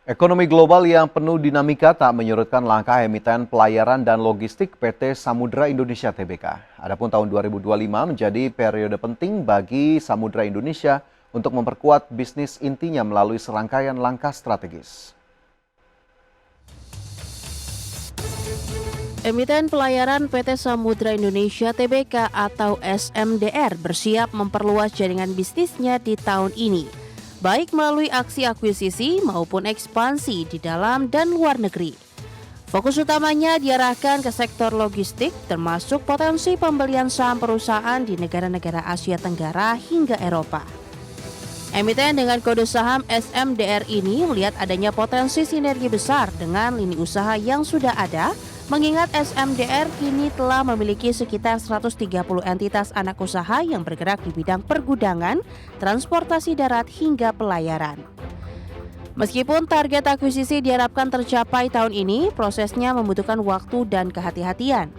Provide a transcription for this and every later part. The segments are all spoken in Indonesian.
Ekonomi global yang penuh dinamika tak menyurutkan langkah emiten pelayaran dan logistik PT Samudra Indonesia Tbk. Adapun tahun 2025 menjadi periode penting bagi Samudra Indonesia untuk memperkuat bisnis intinya melalui serangkaian langkah strategis. Emiten pelayaran PT Samudra Indonesia Tbk atau SMDR bersiap memperluas jaringan bisnisnya di tahun ini, baik melalui aksi akuisisi maupun ekspansi di dalam dan luar negeri. Fokus utamanya diarahkan ke sektor logistik, termasuk potensi pembelian saham perusahaan di negara-negara Asia Tenggara hingga Eropa. Emiten dengan kode saham SMDR ini melihat adanya potensi sinergi besar dengan lini usaha yang sudah ada, mengingat SMDR kini telah memiliki sekitar 130 entitas anak usaha yang bergerak di bidang pergudangan, transportasi darat hingga pelayaran. Meskipun target akuisisi diharapkan tercapai tahun ini, prosesnya membutuhkan waktu dan kehati-hatian.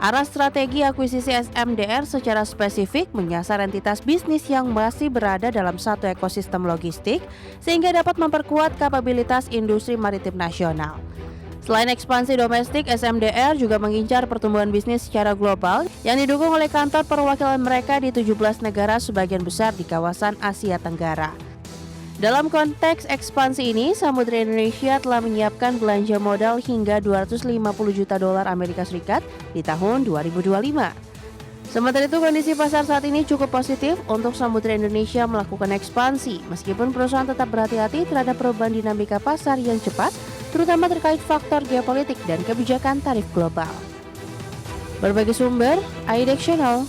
Arah strategi akuisisi SMDR secara spesifik menyasar entitas bisnis yang masih berada dalam satu ekosistem logistik sehingga dapat memperkuat kapabilitas industri maritim nasional. Selain ekspansi domestik, SMDR juga mengincar pertumbuhan bisnis secara global yang didukung oleh kantor perwakilan mereka di 17 negara sebagian besar di kawasan Asia Tenggara. Dalam konteks ekspansi ini, Samudra Indonesia telah menyiapkan belanja modal hingga 250 juta dolar Amerika Serikat di tahun 2025. Sementara itu, kondisi pasar saat ini cukup positif untuk Samudra Indonesia melakukan ekspansi, meskipun perusahaan tetap berhati-hati terhadap perubahan dinamika pasar yang cepat, terutama terkait faktor geopolitik dan kebijakan tarif global. Berbagai sumber, IDX Channel.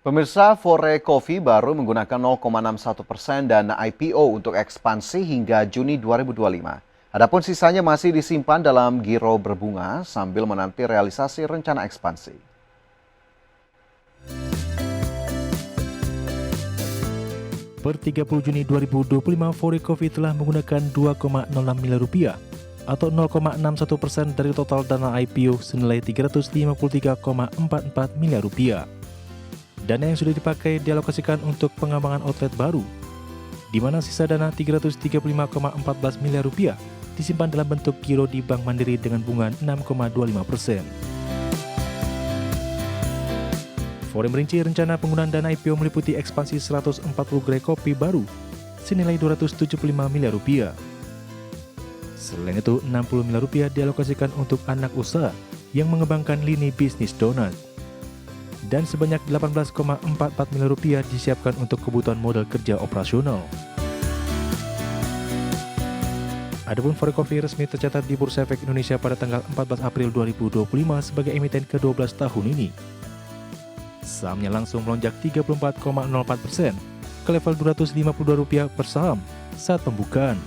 Pemirsa, Fore Coffee baru menggunakan 0,61% dana IPO untuk ekspansi hingga Juni 2025. Adapun sisanya masih disimpan dalam giro berbunga sambil menanti realisasi rencana ekspansi. Per 30 Juni 2025, Fore Coffee telah menggunakan 2,06 miliar rupiah atau 0,61% dari total dana IPO senilai 353,44 miliar rupiah. Dana yang sudah dipakai dialokasikan untuk pengembangan outlet baru, di mana sisa dana 335,14 miliar rupiah disimpan dalam bentuk giro di Bank Mandiri dengan bunga 6,25%. Fore merinci rencana penggunaan dana IPO meliputi ekspansi 140 gerai kopi baru senilai 275 miliar rupiah. Selain itu, 60 miliar rupiah dialokasikan untuk anak usaha yang mengembangkan lini bisnis donat. Dan sebanyak 18,44 miliar rupiah disiapkan untuk kebutuhan modal kerja operasional. Adapun Fore Coffee resmi tercatat di Bursa Efek Indonesia pada tanggal 14 April 2025 sebagai emiten ke-12 tahun ini. Sahamnya langsung melonjak 34,04% ke level Rp252 per saham saat pembukaan.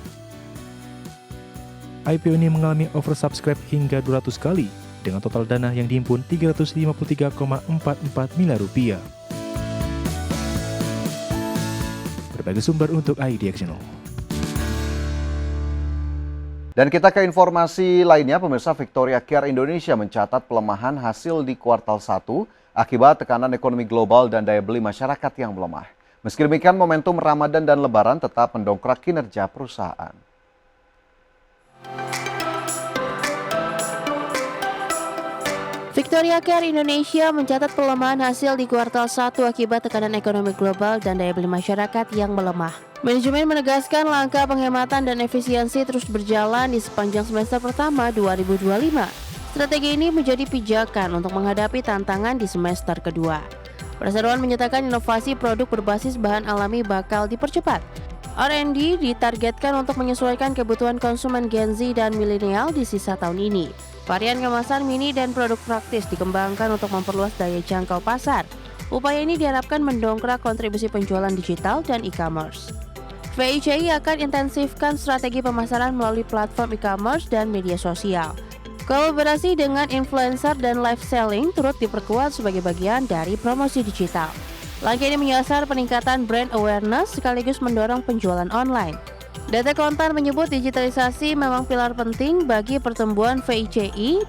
IPO ini mengalami oversubscribe hingga 200 kali dengan total dana yang dihimpun 353,44 miliar rupiah. Berbagai sumber untuk IDX Channel. Dan kita ke informasi lainnya, pemirsa. Victoria Care Indonesia mencatat pelemahan hasil di kuartal 1 akibat tekanan ekonomi global dan daya beli masyarakat yang melemah. Meski demikian, momentum Ramadan dan Lebaran tetap mendongkrak kinerja perusahaan. Victoria Care Indonesia mencatat pelemahan hasil di kuartal 1 akibat tekanan ekonomi global dan daya beli masyarakat yang melemah. Manajemen menegaskan langkah penghematan dan efisiensi terus berjalan di sepanjang semester pertama 2025. Strategi ini menjadi pijakan untuk menghadapi tantangan di semester kedua. Perseroan menyatakan inovasi produk berbasis bahan alami bakal dipercepat. R&D ditargetkan untuk menyesuaikan kebutuhan konsumen Gen Z dan milenial di sisa tahun ini. Varian kemasan mini dan produk praktis dikembangkan untuk memperluas daya jangkau pasar. Upaya ini diharapkan mendongkrak kontribusi penjualan digital dan e-commerce. VICI akan intensifkan strategi pemasaran melalui platform e-commerce dan media sosial. Kolaborasi dengan influencer dan live selling turut diperkuat sebagai bagian dari promosi digital. Langkah ini menyasar peningkatan brand awareness sekaligus mendorong penjualan online. Data Kontan menyebut digitalisasi memang pilar penting bagi pertumbuhan VICI.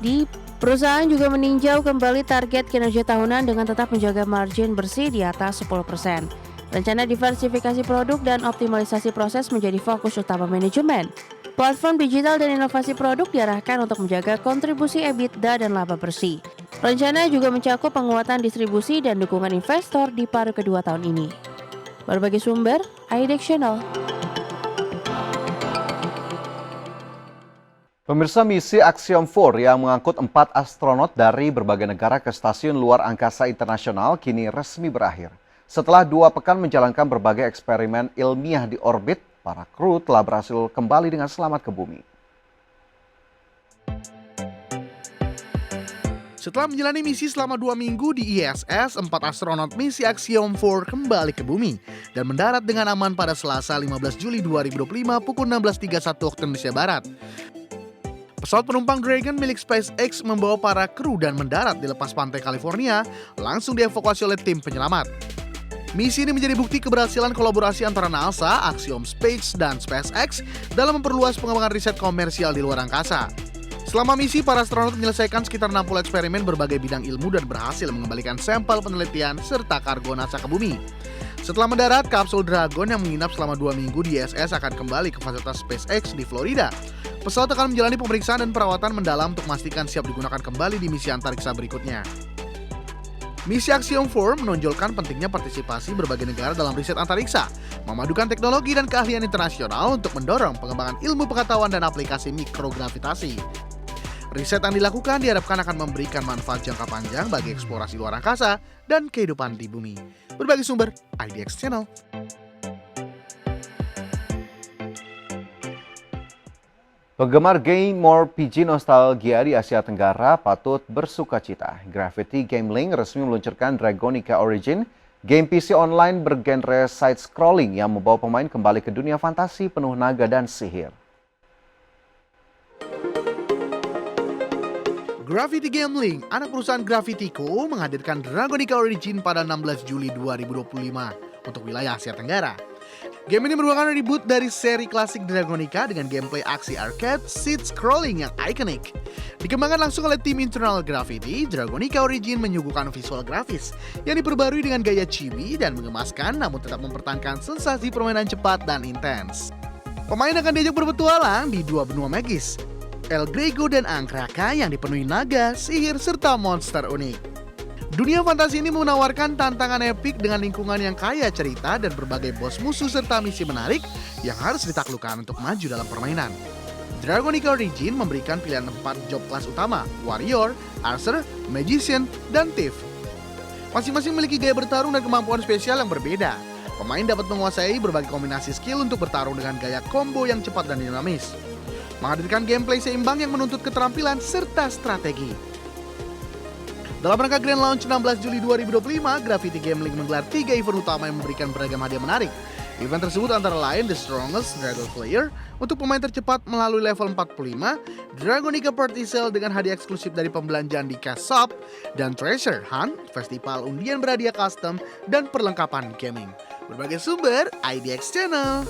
Perusahaan juga meninjau kembali target kinerja tahunan dengan tetap menjaga margin bersih di atas 10%. Rencana diversifikasi produk dan optimalisasi proses menjadi fokus utama manajemen. Platform digital dan inovasi produk diarahkan untuk menjaga kontribusi EBITDA dan laba bersih. Rencana juga mencakup penguatan distribusi dan dukungan investor di paruh kedua tahun ini. Berbagai sumber, IDX Channel. Pemirsa, misi Axiom 4 yang mengangkut 4 astronot dari berbagai negara ke Stasiun Luar Angkasa Internasional kini resmi berakhir. Setelah 2 pekan menjalankan berbagai eksperimen ilmiah di orbit, para kru telah berhasil kembali dengan selamat ke bumi. Setelah menjalani misi selama 2 minggu di ISS, 4 astronot misi Axiom 4 kembali ke bumi dan mendarat dengan aman pada Selasa 15 Juli 2025 pukul 16.31 waktu Indonesia Barat. Pesawat penumpang Dragon milik SpaceX membawa para kru dan mendarat di lepas pantai California, langsung dievakuasi oleh tim penyelamat. Misi ini menjadi bukti keberhasilan kolaborasi antara NASA, Axiom Space, dan SpaceX dalam memperluas pengembangan riset komersial di luar angkasa. Selama misi, para astronot menyelesaikan sekitar 60 eksperimen berbagai bidang ilmu dan berhasil mengembalikan sampel penelitian serta kargo NASA ke bumi. Setelah mendarat, kapsul Dragon yang menginap selama 2 minggu di ISS akan kembali ke fasilitas SpaceX di Florida. Pesawat akan menjalani pemeriksaan dan perawatan mendalam untuk memastikan siap digunakan kembali di misi antariksa berikutnya. Misi Axiom 4 menonjolkan pentingnya partisipasi berbagai negara dalam riset antariksa, memadukan teknologi dan keahlian internasional untuk mendorong pengembangan ilmu pengetahuan dan aplikasi mikrogravitasi. Riset yang dilakukan diharapkan akan memberikan manfaat jangka panjang bagi eksplorasi luar angkasa dan kehidupan di bumi. Berbagai sumber, IDX Channel. Penggemar game RPG nostalgia di Asia Tenggara patut bersukacita. Gravity Gambling resmi meluncurkan Dragonica Origin, game PC online bergenre side-scrolling yang membawa pemain kembali ke dunia fantasi penuh naga dan sihir. Gravity Gambling, anak perusahaan Gravitico, menghadirkan Dragonica Origin pada 16 Juli 2025 untuk wilayah Asia Tenggara. Game ini merupakan reboot dari seri klasik Dragonica dengan gameplay aksi arcade side-scrolling yang ikonik. Dikembangkan langsung oleh tim internal Gravity, Dragonica Origin menyuguhkan visual grafis yang diperbarui dengan gaya chibi dan mengemaskan namun tetap mempertahankan sensasi permainan cepat dan intens. Pemain akan diajak berpetualang di 2 benua magis, El Grego dan Angkraka yang dipenuhi naga, sihir, serta monster unik. Dunia fantasi ini menawarkan tantangan epik dengan lingkungan yang kaya cerita dan berbagai bos musuh serta misi menarik yang harus ditaklukkan untuk maju dalam permainan. Dragonica Origin memberikan pilihan 4 job kelas utama, Warrior, Archer, Magician, dan Thief. Masing-masing memiliki gaya bertarung dan kemampuan spesial yang berbeda. Pemain dapat menguasai berbagai kombinasi skill untuk bertarung dengan gaya combo yang cepat dan dinamis, menghadirkan gameplay seimbang yang menuntut keterampilan serta strategi. Dalam rangka Grand Launch 16 Juli 2025, Gravity Gambling menggelar 3 event utama yang memberikan beragam hadiah menarik. Event tersebut antara lain The Strongest Dragon Player untuk pemain tercepat melalui level 45, Dragonica Party Sale dengan hadiah eksklusif dari pembelanjaan di Cash Shop, dan Treasure Hunt, festival undian berhadiah custom dan perlengkapan gaming. Berbagai sumber, IDX Channel.